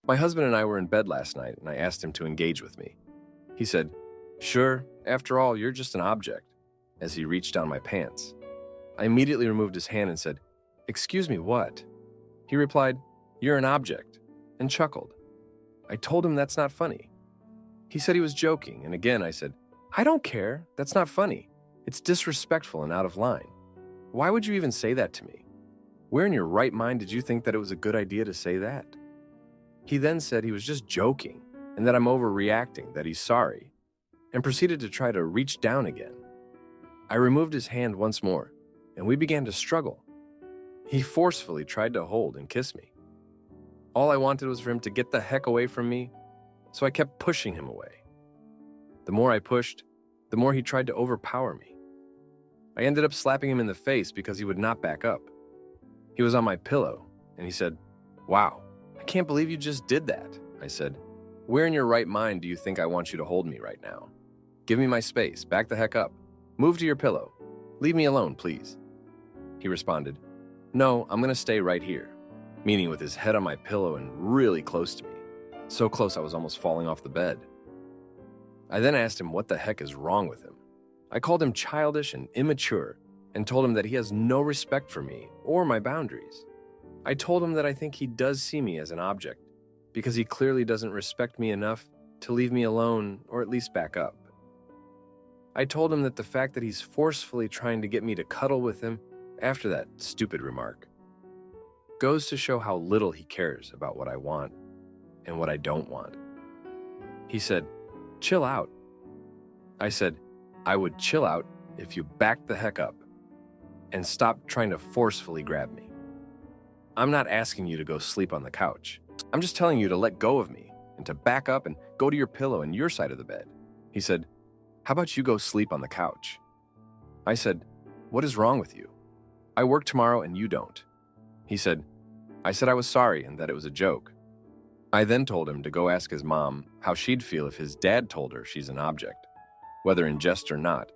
My husband and I were in bed last night, and I asked him to engage with me. He said, "Sure, after all, you're just an object," as he reached down my pants. I immediately removed his hand and said, "Excuse me, what?" He replied, "You're an object," and chuckled. I told him that's not funny. He said he was joking, and again I said, "I don't care, that's not funny. It's disrespectful and out of line. Why would you even say that to me? Where in your right mind did you think that it was a good idea to say that?" He then said he was just joking and that I'm overreacting, that he's sorry, and proceeded to try to reach down again. I removed his hand once more, and we began to struggle. He forcefully tried to hold and kiss me. All I wanted was for him to get the heck away from me, so I kept pushing him away. The more I pushed, the more he tried to overpower me. I ended up slapping him in the face because he would not back up. He was on my pillow, and he said, "Wow, I can't believe you just did that." I said, "Where in your right mind do you think I want you to hold me right now? Give me my space, back the heck up. Move to your pillow. Leave me alone, please." He responded, "No, I'm going to stay right here," meaning with his head on my pillow and really close to me. So close I was almost falling off the bed. I then asked him what the heck is wrong with him. I called him childish and immature and told him that he has no respect for me or my boundaries. I told him that I think he does see me as an object because he clearly doesn't respect me enough to leave me alone or at least back up. I told him that the fact that he's forcefully trying to get me to cuddle with him after that stupid remark goes to show how little he cares about what I want and what I don't want. He said, "Chill out." I said, "I would chill out if you backed the heck up and stopped trying to forcefully grab me. I'm not asking you to go sleep on the couch. I'm just telling you to let go of me and to back up and go to your pillow and your side of the bed." He said, "How about you go sleep on the couch?" I said, "What is wrong with you? I work tomorrow and you don't." He said, "I said I was sorry and that it was a joke." I then told him to go ask his mom how she'd feel if his dad told her she's an object, whether in jest or not,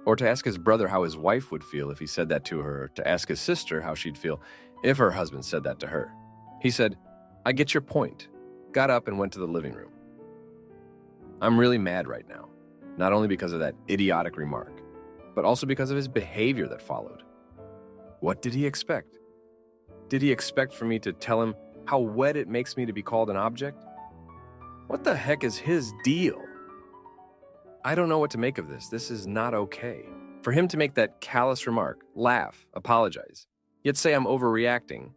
or to ask his brother how his wife would feel if he said that to her, or to ask his sister how she'd feel if her husband said that to her. He said, "I get your point," got up and went to the living room. I'm really mad right now, not only because of that idiotic remark, but also because of his behavior that followed. What did he expect? Did he expect for me to tell him how wet it makes me to be called an object? What the heck is his deal? I don't know what to make of this. This is not okay. For him to make that callous remark, laugh, apologize, yet say I'm overreacting,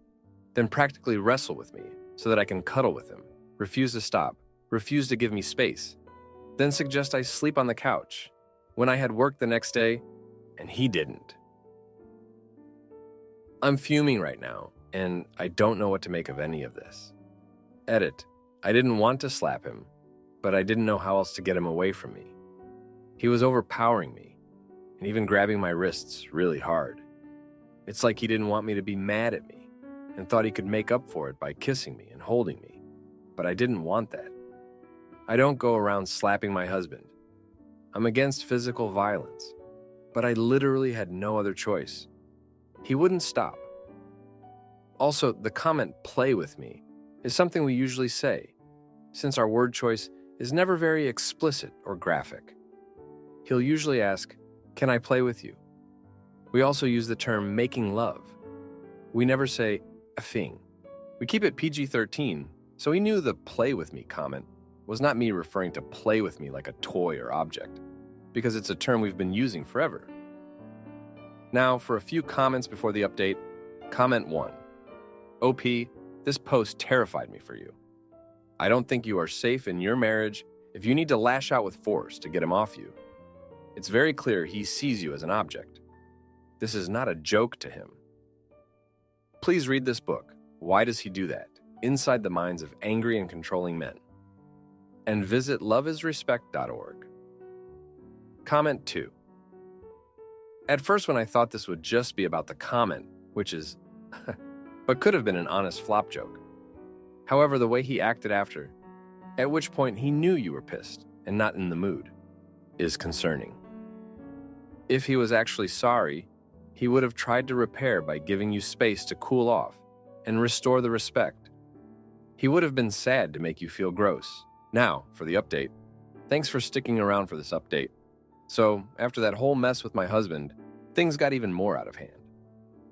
then practically wrestle with me so that I can cuddle with him, refuse to stop, refuse to give me space, then suggest I sleep on the couch when I had work the next day and he didn't. I'm fuming right now, and I don't know what to make of any of this. Edit. I didn't want to slap him, but I didn't know how else to get him away from me. He was overpowering me, and even grabbing my wrists really hard. It's like he didn't want me to be mad at me, and thought he could make up for it by kissing me and holding me, but I didn't want that. I don't go around slapping my husband. I'm against physical violence, but I literally had no other choice. He wouldn't stop. Also, the comment "play with me" is something we usually say, since our word choice is never very explicit or graphic. He'll usually ask, "Can I play with you?" We also use the term "making love." We never say "effing." We keep it PG-13, so he knew the "play with me" comment was not me referring to play with me like a toy or object, because it's a term we've been using forever. Now, for a few comments before the update. Comment 1. OP, this post terrified me for you. I don't think you are safe in your marriage if you need to lash out with force to get him off you. It's very clear he sees you as an object. This is not a joke to him. Please read this book, Why Does He Do That? Inside the Minds of Angry and Controlling Men. And visit loveisrespect.org. Comment 2. At first, when I thought this would just be about the comment, which is, but could have been an honest flop joke. However, the way he acted after, at which point he knew you were pissed and not in the mood, is concerning. If he was actually sorry, he would have tried to repair by giving you space to cool off and restore the respect. He would have been sad to make you feel gross. Now, for the update. Thanks for sticking around for this update. So, after that whole mess with my husband, things got even more out of hand.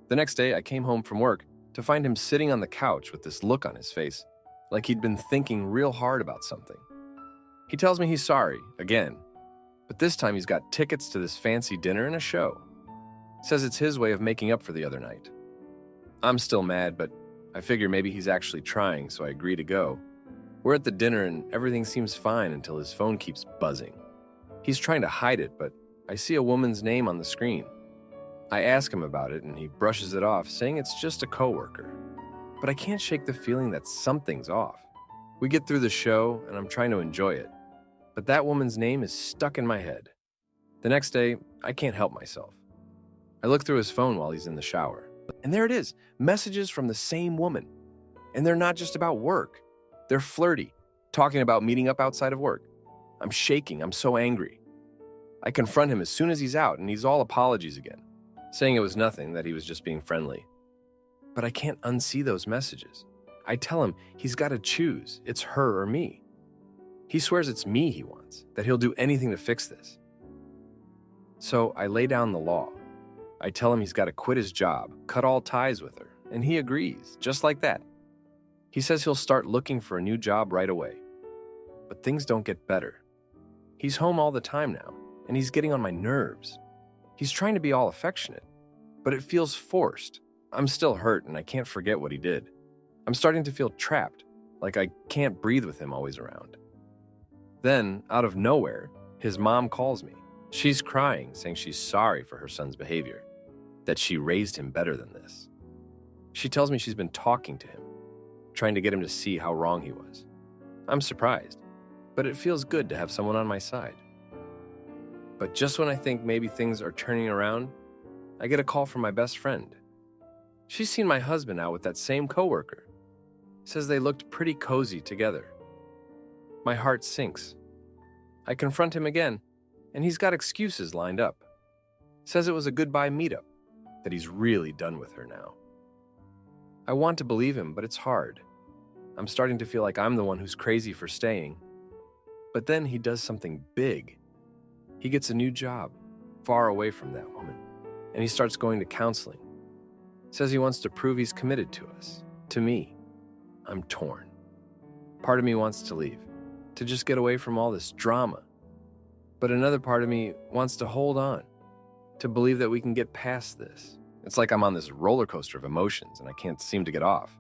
The next day, I came home from work to find him sitting on the couch with this look on his face, like he'd been thinking real hard about something. He tells me he's sorry, again, but this time he's got tickets to this fancy dinner and a show. Says it's his way of making up for the other night. I'm still mad, but I figure maybe he's actually trying, so I agree to go. We're at the dinner and everything seems fine until his phone keeps buzzing. He's trying to hide it, but I see a woman's name on the screen. I ask him about it and he brushes it off, saying it's just a coworker. But I can't shake the feeling that something's off. We get through the show and I'm trying to enjoy it, but that woman's name is stuck in my head. The next day, I can't help myself. I look through his phone while he's in the shower, and there it is, messages from the same woman. And they're not just about work. They're flirty, talking about meeting up outside of work. I'm shaking, I'm so angry. I confront him as soon as he's out, and he's all apologies again, saying it was nothing, that he was just being friendly. But I can't unsee those messages. I tell him he's got to choose, it's her or me. He swears it's me he wants, that he'll do anything to fix this. So I lay down the law. I tell him he's got to quit his job, cut all ties with her, and he agrees, just like that. He says he'll start looking for a new job right away. But things don't get better. He's home all the time now, and he's getting on my nerves. He's trying to be all affectionate, but it feels forced. I'm still hurt, and I can't forget what he did. I'm starting to feel trapped, like I can't breathe with him always around. Then, out of nowhere, his mom calls me. She's crying, saying she's sorry for her son's behavior, that she raised him better than this. She tells me she's been talking to him, trying to get him to see how wrong he was. I'm surprised, but it feels good to have someone on my side. But just when I think maybe things are turning around, I get a call from my best friend. She's seen my husband out with that same coworker. Says they looked pretty cozy together. My heart sinks. I confront him again, and he's got excuses lined up. Says it was a goodbye meetup, that he's really done with her now. I want to believe him, but it's hard. I'm starting to feel like I'm the one who's crazy for staying. But then he does something big. He gets a new job, far away from that woman, and he starts going to counseling. Says he wants to prove he's committed to us, to me. I'm torn. Part of me wants to leave, to just get away from all this drama. But another part of me wants to hold on, to believe that we can get past this. It's like I'm on this roller coaster of emotions and I can't seem to get off.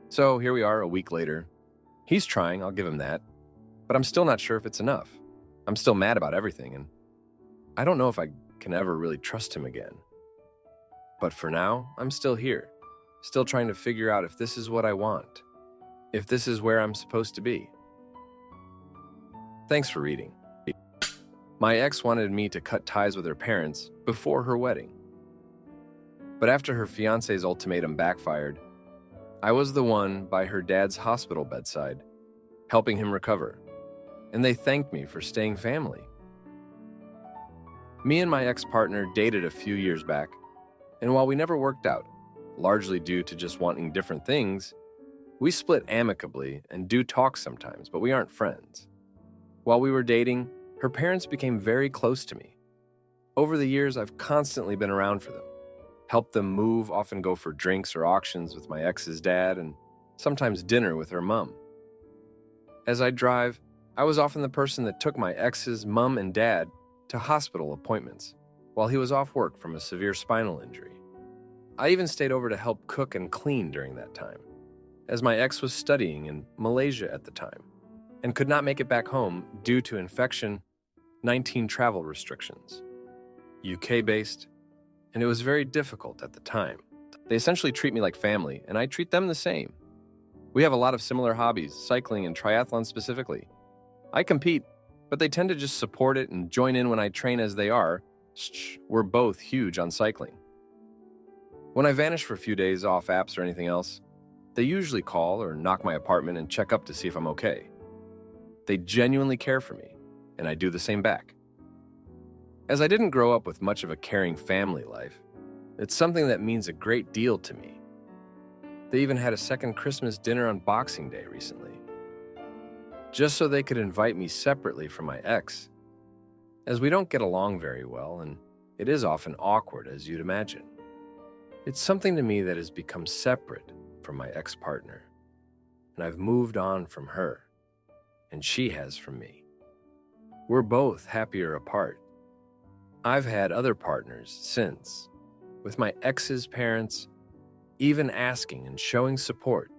So here we are a week later. He's trying, I'll give him that, but I'm still not sure if it's enough. I'm still mad about everything, and I don't know if I can ever really trust him again. But for now, I'm still here, still trying to figure out if this is what I want, if this is where I'm supposed to be. Thanks for reading. My ex wanted me to cut ties with her parents before her wedding. But after her fiancé's ultimatum backfired, I was the one by her dad's hospital bedside, helping him recover, and they thanked me for staying family. Me and my ex-partner dated a few years back, and while we never worked out, largely due to just wanting different things, we split amicably and do talk sometimes, but we aren't friends. While we were dating, her parents became very close to me. Over the years, I've constantly been around for them, helped them move, often go for drinks or auctions with my ex's dad, and sometimes dinner with her mom. As I drive, I was often the person that took my ex's mom and dad to hospital appointments while he was off work from a severe spinal injury. I even stayed over to help cook and clean during that time, as my ex was studying in Malaysia at the time and could not make it back home due to infection-19 travel restrictions. UK-based, and it was very difficult at the time. They essentially treat me like family, and I treat them the same. We have a lot of similar hobbies, cycling and triathlon specifically. I compete, but they tend to just support it and join in when I train as they are. We're both huge on cycling. When I vanish for a few days off apps or anything else, they usually call or knock my apartment and check up to see if I'm okay. They genuinely care for me, and I do the same back. As I didn't grow up with much of a caring family life, it's something that means a great deal to me. They even had a second Christmas dinner on Boxing Day recently, just so they could invite me separately from my ex, as we don't get along very well and it is often awkward, as you'd imagine. It's something to me that has become separate from my ex-partner, and I've moved on from her, and she has from me. We're both happier apart. I've had other partners since, with my ex's parents even asking and showing support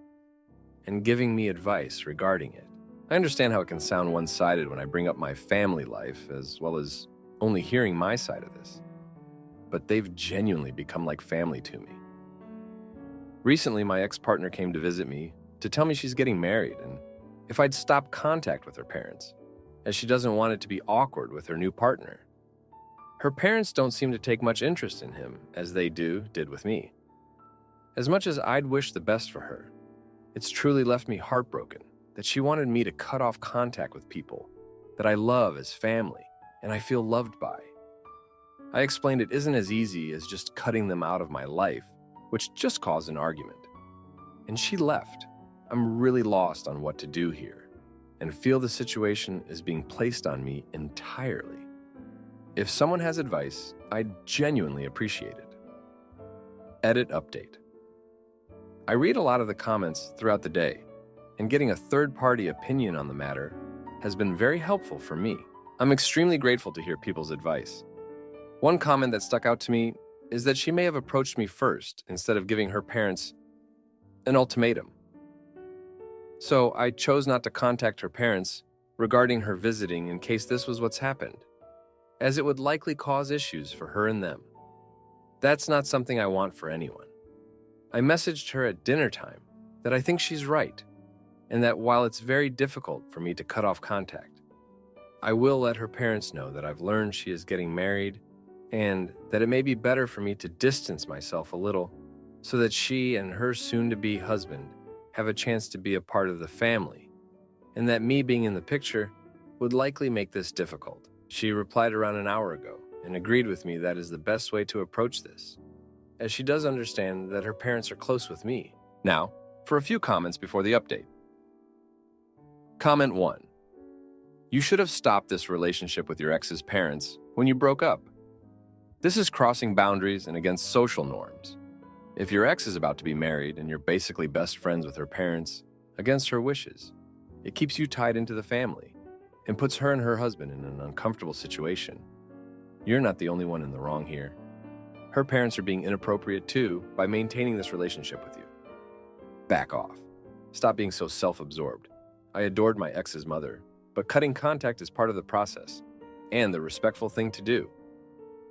and giving me advice regarding it. I understand how it can sound one-sided when I bring up my family life, as well as only hearing my side of this, but they've genuinely become like family to me. Recently, my ex-partner came to visit me to tell me she's getting married and if I'd stop contact with her parents, as she doesn't want it to be awkward with her new partner. Her parents don't seem to take much interest in him, as they did with me. As much as I'd wish the best for her, it's truly left me heartbroken that she wanted me to cut off contact with people that I love as family and I feel loved by. I explained it isn't as easy as just cutting them out of my life, which just caused an argument. And she left. I'm really lost on what to do here and feel the situation is being placed on me entirely. If someone has advice, I'd genuinely appreciate it. Edit update. I read a lot of the comments throughout the day, and getting a third-party opinion on the matter has been very helpful for me. I'm extremely grateful to hear people's advice. One comment that stuck out to me is that she may have approached me first instead of giving her parents an ultimatum. So I chose not to contact her parents regarding her visiting in case this was what's happened, as it would likely cause issues for her and them. That's not something I want for anyone. I messaged her at dinner time that I think she's right, and that while it's very difficult for me to cut off contact, I will let her parents know that I've learned she is getting married and that it may be better for me to distance myself a little so that she and her soon-to-be husband have a chance to be a part of the family, and that me being in the picture would likely make this difficult. She replied around an hour ago and agreed with me that is the best way to approach this, as she does understand that her parents are close with me. Now, for a few comments before the update. Comment 1. You should have stopped this relationship with your ex's parents when you broke up. This is crossing boundaries and against social norms. If your ex is about to be married and you're basically best friends with her parents against her wishes, it keeps you tied into the family and puts her and her husband in an uncomfortable situation. You're not the only one in the wrong here. Her parents are being inappropriate too by maintaining this relationship with you. Back off. Stop being so self-absorbed. I adored my ex's mother, but cutting contact is part of the process and the respectful thing to do.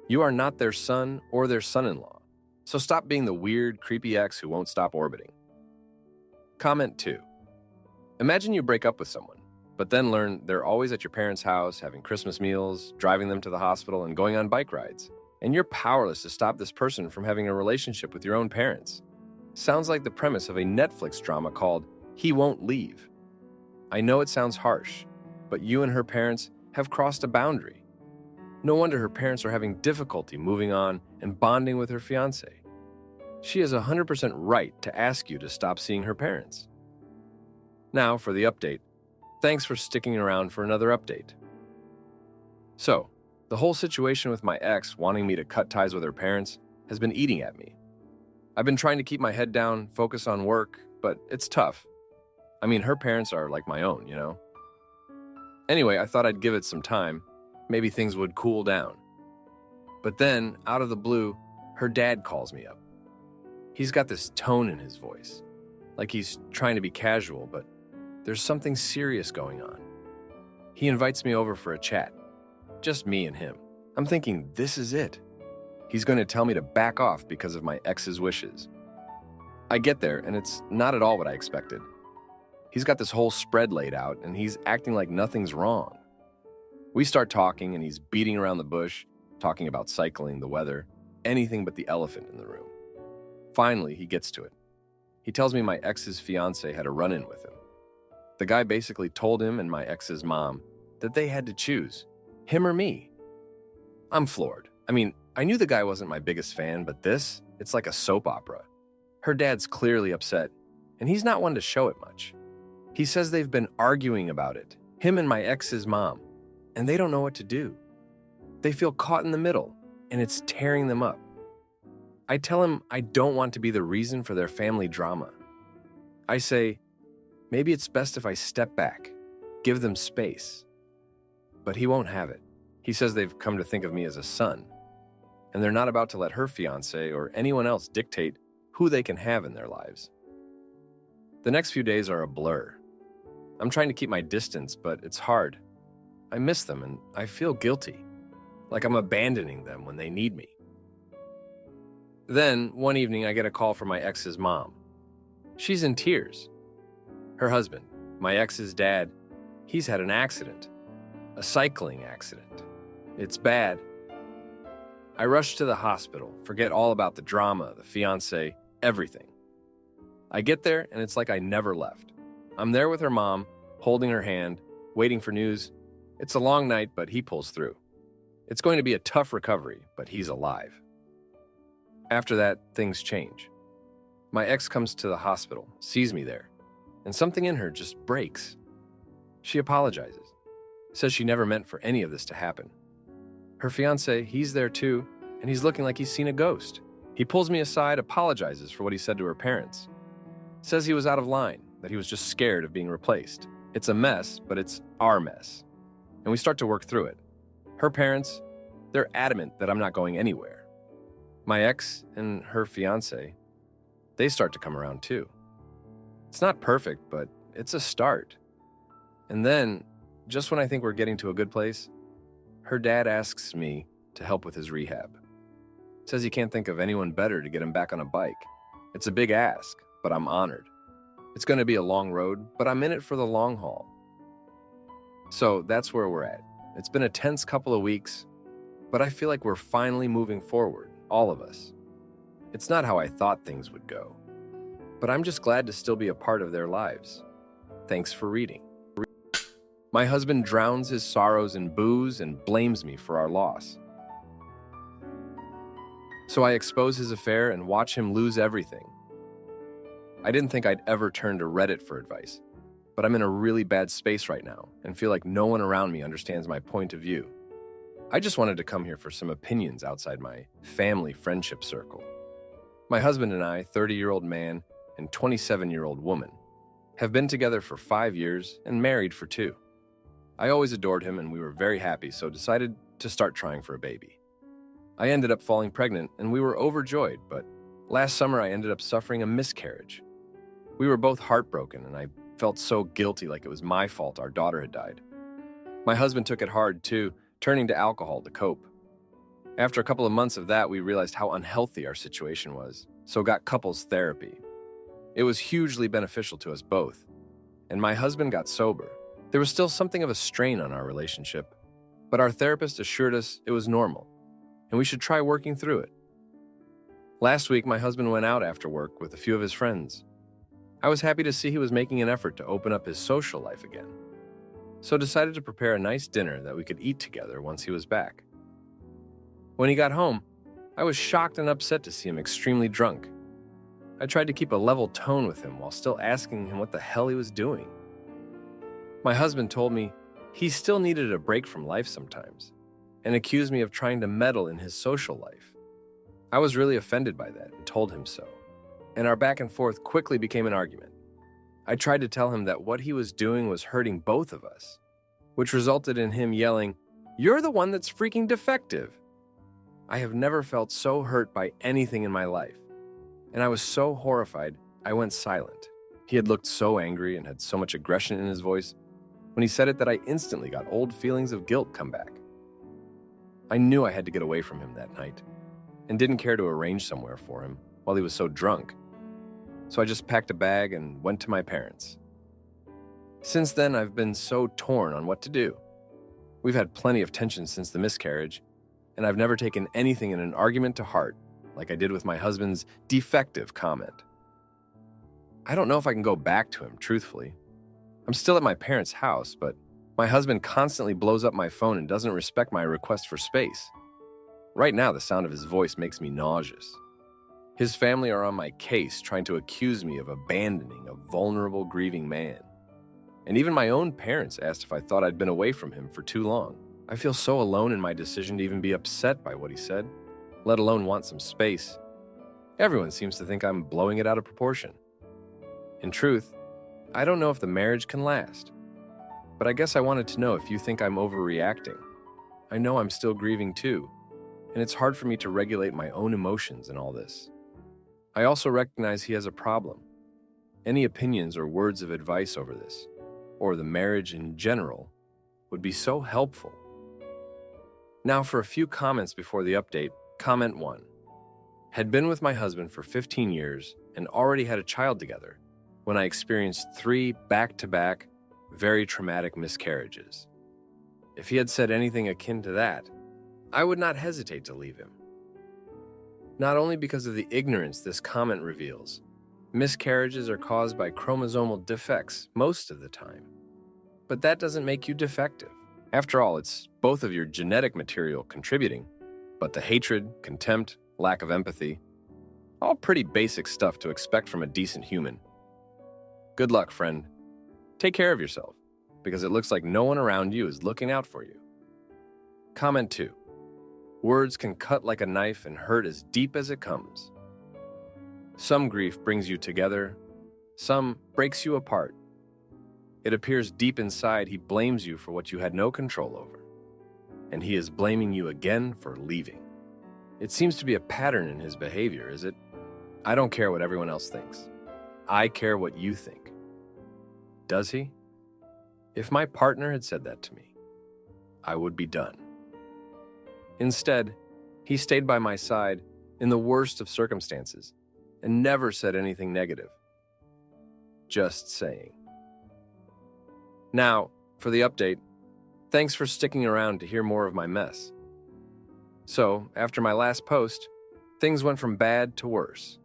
You are not their son or their son-in-law, so stop being the weird, creepy ex who won't stop orbiting. Comment 2. Imagine you break up with someone, but then learn they're always at your parents' house, having Christmas meals, driving them to the hospital, and going on bike rides. And you're powerless to stop this person from having a relationship with your own parents. Sounds like the premise of a Netflix drama called He Won't Leave. I know it sounds harsh, but you and her parents have crossed a boundary. No wonder her parents are having difficulty moving on and bonding with her fiancé. She is 100% right to ask you to stop seeing her parents. Now for the update. Thanks for sticking around for another update. So, the whole situation with my ex wanting me to cut ties with her parents has been eating at me. I've been trying to keep my head down, focus on work, but it's tough. I mean, her parents are like my own, you know? Anyway, I thought I'd give it some time. Maybe things would cool down. But then, out of the blue, her dad calls me up. He's got this tone in his voice, like he's trying to be casual, but there's something serious going on. He invites me over for a chat. Just me and him. I'm thinking, this is it. He's going to tell me to back off because of my ex's wishes. I get there, and it's not at all what I expected. He's got this whole spread laid out, and he's acting like nothing's wrong. We start talking, and he's beating around the bush, talking about cycling, the weather, anything but the elephant in the room. Finally, he gets to it. He tells me my ex's fiancé had a run-in with him. The guy basically told him and my ex's mom that they had to choose, him or me. I'm floored. I mean, I knew the guy wasn't my biggest fan, but this, it's like a soap opera. Her dad's clearly upset, and he's not one to show it much. He says they've been arguing about it, him and my ex's mom, and they don't know what to do. They feel caught in the middle, and it's tearing them up. I tell him I don't want to be the reason for their family drama. I say, maybe it's best if I step back, give them space. But he won't have it. He says they've come to think of me as a son, and they're not about to let her fiancé or anyone else dictate who they can have in their lives. The next few days are a blur. I'm trying to keep my distance, but it's hard. I miss them and I feel guilty, like I'm abandoning them when they need me. Then, one evening, I get a call from my ex's mom. She's in tears. Her husband, my ex's dad, he's had an accident. A cycling accident. It's bad. I rush to the hospital, forget all about the drama, the fiancé, everything. I get there and it's like I never left. I'm there with her mom, holding her hand, waiting for news. It's a long night, but he pulls through. It's going to be a tough recovery, but he's alive. After that, things change. My ex comes to the hospital, sees me there, and something in her just breaks. She apologizes, says she never meant for any of this to happen. Her fiancé, he's there too, and he's looking like he's seen a ghost. He pulls me aside, apologizes for what he said to her parents. Says he was out of line, that he was just scared of being replaced. It's a mess, but it's our mess. And we start to work through it. Her parents, they're adamant that I'm not going anywhere. My ex and her fiancé, they start to come around too. It's not perfect, but it's a start. And then, just when I think we're getting to a good place, her dad asks me to help with his rehab. Says he can't think of anyone better to get him back on a bike. It's a big ask, but I'm honored. It's going to be a long road, but I'm in it for the long haul. So that's where we're at. It's been a tense couple of weeks, but I feel like we're finally moving forward, all of us. It's not how I thought things would go, but I'm just glad to still be a part of their lives. Thanks for reading. My husband drowns his sorrows in booze and blames me for our loss. So I expose his affair and watch him lose everything. I didn't think I'd ever turn to Reddit for advice, but I'm in a really bad space right now and feel like no one around me understands my point of view. I just wanted to come here for some opinions outside my family friendship circle. My husband and I, 30-year-old man and 27-year-old woman, have been together for 5 years and married for 2. I always adored him and we were very happy, so decided to start trying for a baby. I ended up falling pregnant and we were overjoyed, but last summer I ended up suffering a miscarriage. We were both heartbroken and I felt so guilty, like it was my fault our daughter had died. My husband took it hard too, turning to alcohol to cope. After a couple of months of that, we realized how unhealthy our situation was, so got couples therapy. It was hugely beneficial to us both, and my husband got sober. There was still something of a strain on our relationship, but our therapist assured us it was normal, and we should try working through it. Last week, my husband went out after work with a few of his friends. I was happy to see he was making an effort to open up his social life again, so decided to prepare a nice dinner that we could eat together once he was back. When he got home, I was shocked and upset to see him extremely drunk. I tried to keep a level tone with him while still asking him what the hell he was doing. My husband told me he still needed a break from life sometimes, and accused me of trying to meddle in his social life. I was really offended by that and told him so, and our back and forth quickly became an argument. I tried to tell him that what he was doing was hurting both of us, which resulted in him yelling, "You're the one that's freaking defective." I have never felt so hurt by anything in my life, and I was so horrified I went silent. He had looked so angry and had so much aggression in his voice when he said it that I instantly got old feelings of guilt come back. I knew I had to get away from him that night and didn't care to arrange somewhere for him while he was so drunk. So I just packed a bag and went to my parents. Since then, I've been so torn on what to do. We've had plenty of tension since the miscarriage, and I've never taken anything in an argument to heart like I did with my husband's defective comment. I don't know if I can go back to him, truthfully. I'm still at my parents' house, but my husband constantly blows up my phone and doesn't respect my request for space. Right now, the sound of his voice makes me nauseous. His family are on my case, trying to accuse me of abandoning a vulnerable, grieving man. And even my own parents asked if I thought I'd been away from him for too long. I feel so alone in my decision to even be upset by what he said, let alone want some space. Everyone seems to think I'm blowing it out of proportion. In truth, I don't know if the marriage can last. But I guess I wanted to know if you think I'm overreacting. I know I'm still grieving too, and it's hard for me to regulate my own emotions in all this. I also recognize he has a problem. Any opinions or words of advice over this, or the marriage in general, would be so helpful. Now for a few comments before the update. Comment 1. Had been with my husband for 15 years and already had a child together when I experienced 3 back-to-back, very traumatic miscarriages. If he had said anything akin to that, I would not hesitate to leave him. Not only because of the ignorance this comment reveals, miscarriages are caused by chromosomal defects most of the time. But that doesn't make you defective. After all, it's both of your genetic material contributing, but the hatred, contempt, lack of empathy, all pretty basic stuff to expect from a decent human. Good luck, friend. Take care of yourself, because it looks like no one around you is looking out for you. Comment 2. Words can cut like a knife and hurt as deep as it comes. Some grief brings you together, some breaks you apart. It appears deep inside he blames you for what you had no control over, and he is blaming you again for leaving. It seems to be a pattern in his behavior, is it? I don't care what everyone else thinks. I care what you think. Does he? If my partner had said that to me, I would be done. Instead, he stayed by my side in the worst of circumstances and never said anything negative. Just saying. Now, for the update, thanks for sticking around to hear more of my mess. So, after my last post, things went from bad to worse.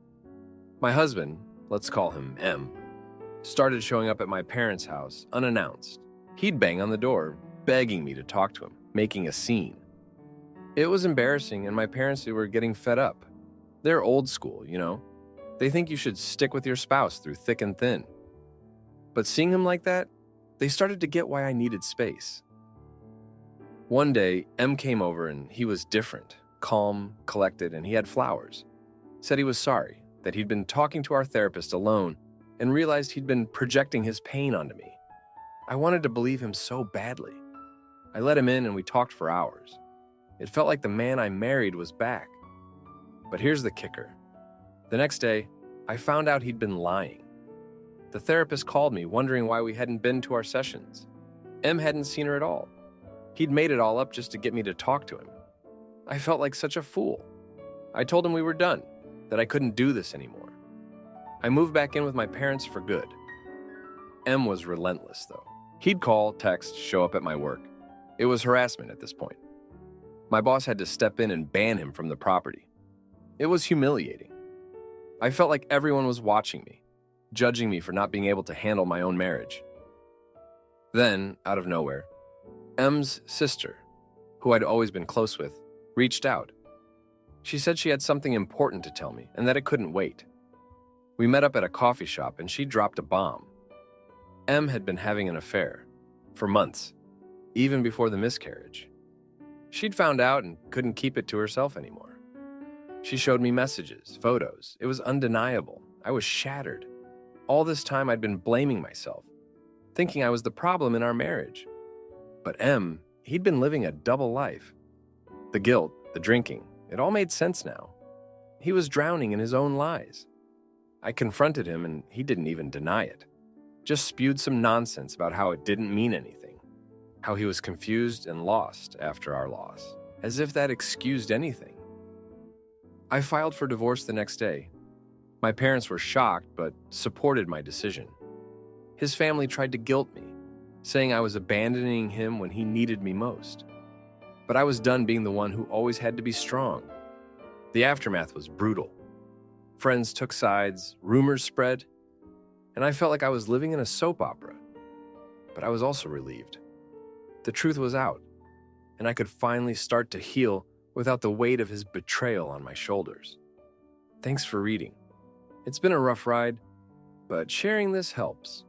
My husband, let's call him M, started showing up at my parents' house unannounced. He'd bang on the door, begging me to talk to him, making a scene. It was embarrassing, and my parents were getting fed up. They're old school, you know. They think you should stick with your spouse through thick and thin. But seeing him like that, they started to get why I needed space. One day, M came over and he was different, calm, collected, and he had flowers. Said he was sorry, that he'd been talking to our therapist alone and realized he'd been projecting his pain onto me. I wanted to believe him so badly. I let him in and we talked for hours. It felt like the man I married was back. But here's the kicker. The next day, I found out he'd been lying. The therapist called me, wondering why we hadn't been to our sessions. M hadn't seen her at all. He'd made it all up just to get me to talk to him. I felt like such a fool. I told him we were done, that I couldn't do this anymore. I moved back in with my parents for good. M was relentless, though. He'd call, text, show up at my work. It was harassment at this point. My boss had to step in and ban him from the property. It was humiliating. I felt like everyone was watching me, judging me for not being able to handle my own marriage. Then, out of nowhere, M's sister, who I'd always been close with, reached out. She said she had something important to tell me and that it couldn't wait. We met up at a coffee shop and she dropped a bomb. M had been having an affair for months, even before the miscarriage. She'd found out and couldn't keep it to herself anymore. She showed me messages, photos. It was undeniable. I was shattered. All this time I'd been blaming myself, thinking I was the problem in our marriage. But M, he'd been living a double life. The guilt, the drinking, it all made sense now. He was drowning in his own lies. I confronted him and he didn't even deny it. Just spewed some nonsense about how it didn't mean anything, how he was confused and lost after our loss, as if that excused anything. I filed for divorce the next day. My parents were shocked but supported my decision. His family tried to guilt me, saying I was abandoning him when he needed me most. But I was done being the one who always had to be strong. The aftermath was brutal. Friends took sides, rumors spread, and I felt like I was living in a soap opera. But I was also relieved. The truth was out, and I could finally start to heal without the weight of his betrayal on my shoulders. Thanks for reading. It's been a rough ride, but sharing this helps.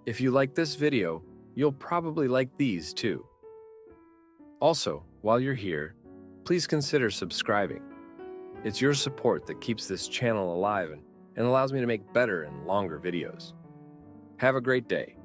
If you like this video, you'll probably like these too. Also, while you're here, please consider subscribing. It's your support that keeps this channel alive and allows me to make better and longer videos. Have a great day.